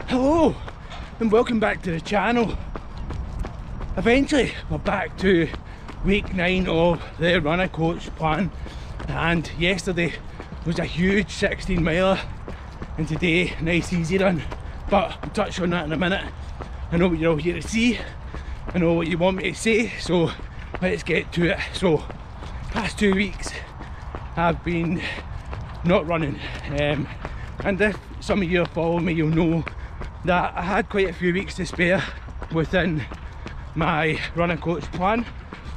Hello and welcome back to the channel. Eventually we're back to week 9 of the Runna Coach Plan, and yesterday was a huge 16 miler and today a nice easy run, but I'll touch on that in a minute. I know what you're all here to see, I know what you want me to say, so let's get to it. So past 2 weeks I've been not running, and if some of you follow me you'll know that I had quite a few weeks to spare within my Runna Coach Plan.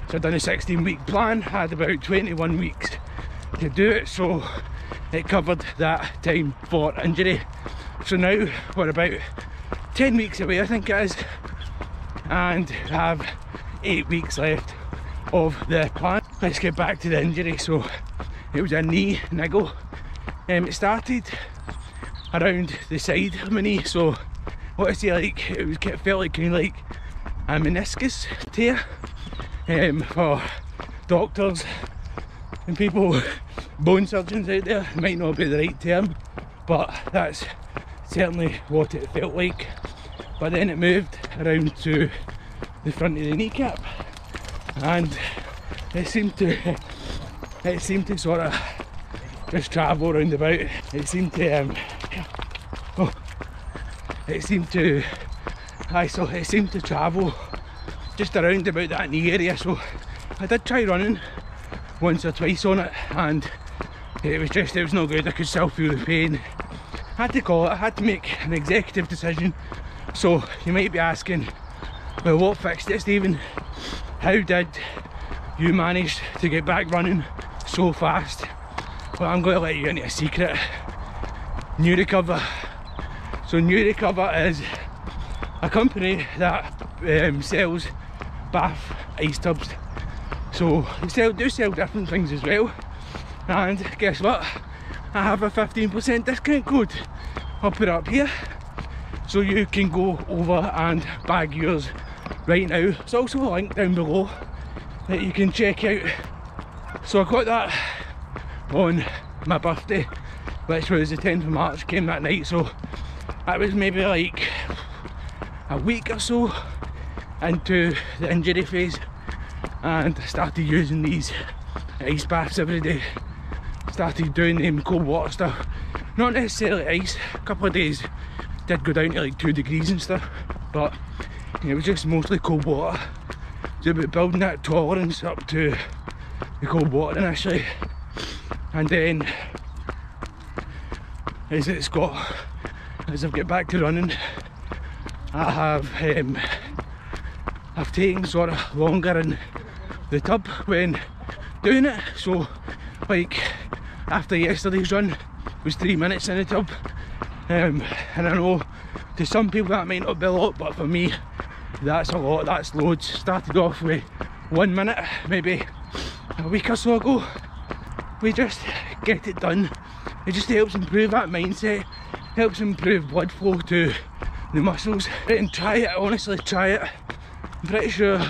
So I've done a 16-week plan, had about 21 weeks to do it, so it covered that time for injury. So now we're about 10 weeks away, I think it is, and have 8 weeks left of the plan. Let's get back to the injury. So it was a knee niggle. It started around the side of my knee, so what I say, like, it felt like kind of like a meniscus tear. For doctors and people, bone surgeons out there, it might not be the right term, but that's certainly what it felt like. But then it moved around to the front of the kneecap, and it seemed to sort of just travel around about. It seemed to travel just around about that knee area. So I did try running once or twice on it, and it was no good. I could still feel the pain. I had to call it, I had to make an executive decision. So you might be asking, well, what fixed it, Stephen? How did you manage to get back running so fast? Well, I'm going to let you into a secret. New Recover. So New Recover is a company that sells bath ice tubs. So they do sell different things as well, and guess what, I have a 15% discount code. I'll put it up here so you can go over and bag yours right now. There's also a link down below that you can check out. So I got that on my birthday, which was the 10th of March, came that night, so that was maybe like a week or so into the injury phase, and I started using these ice baths every day. Started doing them cold water stuff, not necessarily ice. A couple of days did go down to like 2 degrees and stuff, but it was just mostly cold water. It's about building that tolerance up to the cold water initially, and then as I've get back to running, I've taken sort of longer in the tub when doing it. So like after yesterday's run was 3 minutes in the tub, and I know to some people that might not be a lot, but for me that's a lot, that's loads. Started off with 1 minute maybe a week or so ago. We just get it done. It just helps improve that mindset, helps improve blood flow to the muscles. And try it, honestly try it. I'm pretty sure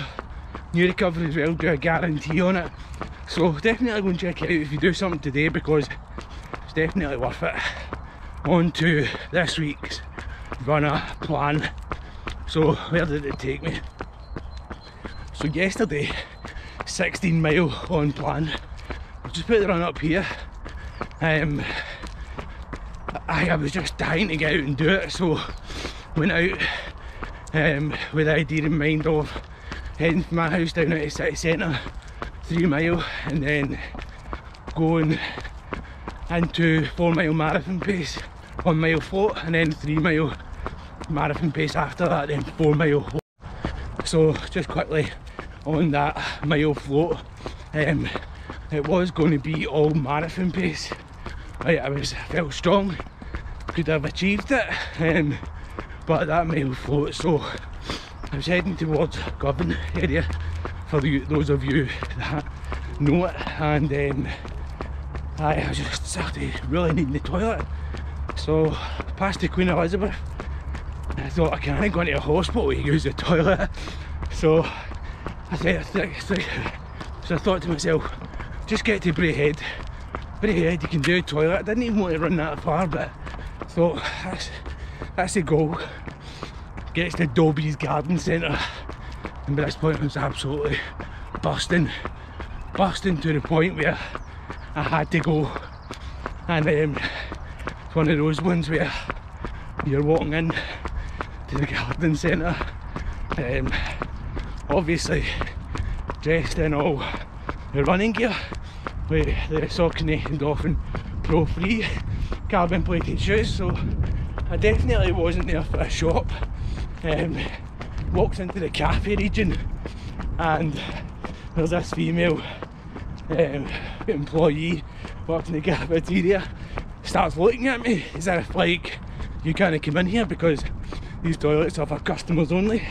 New Recover as well do a guarantee on it, so definitely go and check it out if you do something today, because it's definitely worth it. On to this week's Runna Plan. So where did it take me? So yesterday, 16 mile on plan. I'll just put the run up here. I was just dying to get out and do it, so went out with the idea in mind of heading from my house down to the city centre, 3 mile, and then going into 4 mile marathon pace, 1 mile float, and then 3 mile marathon pace after that, then 4 mile float. So just quickly on that mile float, it was going to be all marathon pace. I felt strong, could have achieved it, but that mile float, so I was heading towards Govan area for those of you that know it, and I just started really needing the toilet. So past the Queen Elizabeth, I thought I can't go into a hospital to use the toilet, so I thought to myself, just get to Braehead, you can do a toilet. I didn't even want to run that far, but I thought that's the goal. Gets to Dobie's Garden Centre, and by this point I was absolutely busting to the point where I had to go. And it's one of those ones where you're walking in to the garden centre, obviously dressed in all the running gear with the Saucony and Dolphin Pro Free carbon plated shoes, so I definitely wasn't there for a shop. Walks into the cafe region and there's this female employee working in the cafeteria, starts looking at me as if like, you can't come in here because these toilets are for customers only.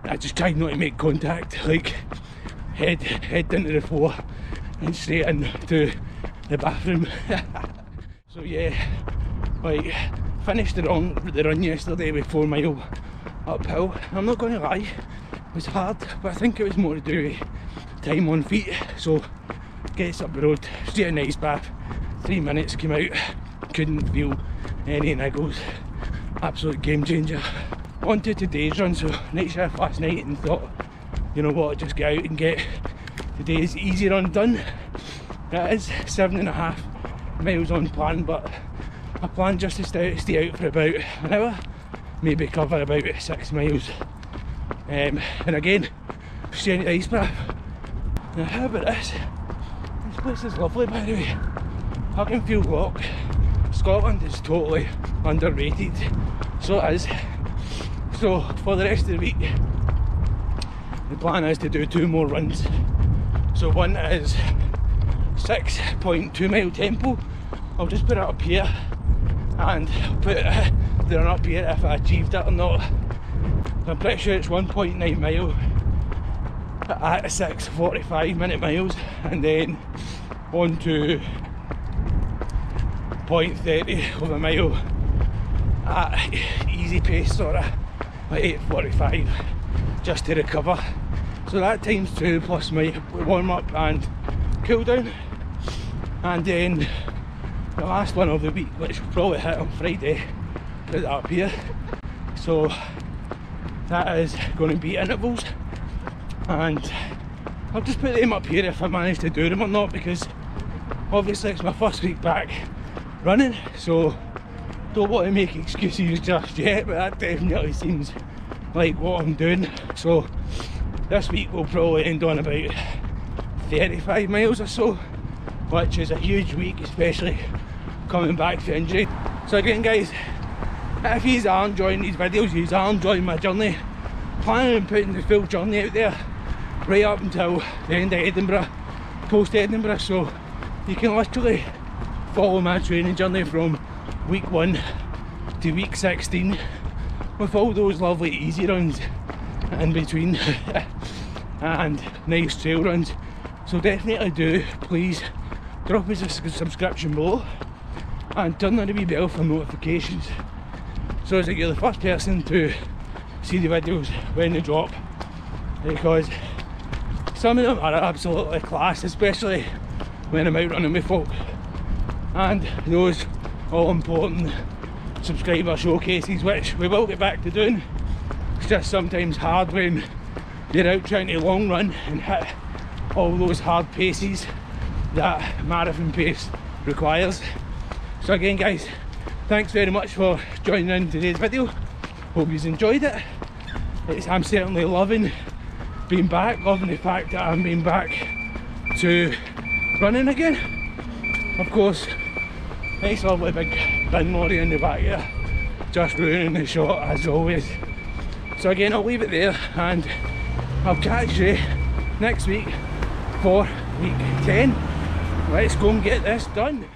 I just tried not to make contact, like head into the floor and straight into the bathroom. So yeah, like finished the run yesterday with 4 mile uphill. I'm not going to lie, it was hard, but I think it was more to do with time on feet. So gets up the road, straight in the ice bath, 3 minutes, came out, couldn't feel any niggles. Absolute game changer. On to today's run, so night shift last night, and thought, you know what, just get out and get today's easy run done. It is 7.5 miles on plan, but I plan just to stay out for about an hour, maybe cover about 6 miles. And again, stay in the ice bath. Now how about this? This place is lovely, by the way. Huckenfield Lock. Scotland is totally underrated, so it is. So for the rest of the week, the plan is to do 2 more runs. So one is 6.2 mile tempo. I'll just put it up here and put the run up here if I achieved it or not. I'm pretty sure it's 1.9 mile at 6:45 minute miles, and then on to 0.30 of a mile at easy pace, sort of like 8:45, just to recover. So that times 2 plus my warm up and cool down. And then the last one of the week, which will probably hit on Friday, put that up here. So that is going to be intervals, and I'll just put them up here if I manage to do them or not, because obviously it's my first week back running, so don't want to make excuses just yet, but that definitely seems like what I'm doing. So this week will probably end on about 35 miles or so, which is a huge week, especially coming back from injury. So again guys, if you are enjoying these videos, you are enjoying my journey, planning on putting the full journey out there right up until the end of Edinburgh, post Edinburgh, so you can literally follow my training journey from week 1 to week 16 with all those lovely easy runs in between and nice trail runs. So definitely do, please drop us a subscription below and turn on the wee bell for notifications, so as that you're the first person to see the videos when they drop, because some of them are absolutely class, especially when I'm out running with folk. And those all important subscriber showcases, which we will get back to doing. It's just sometimes hard when you're out trying to long run and hit all those hard paces that marathon pace requires. So again guys, thanks very much for joining in today's video. Hope you've enjoyed it. I'm certainly loving being back, loving the fact that I'm being back to running again. Of course, nice lovely big bin lorry in the back here, just ruining the shot as always. So again, I'll leave it there, and I'll catch you next week for week 10. Let's go and get this done.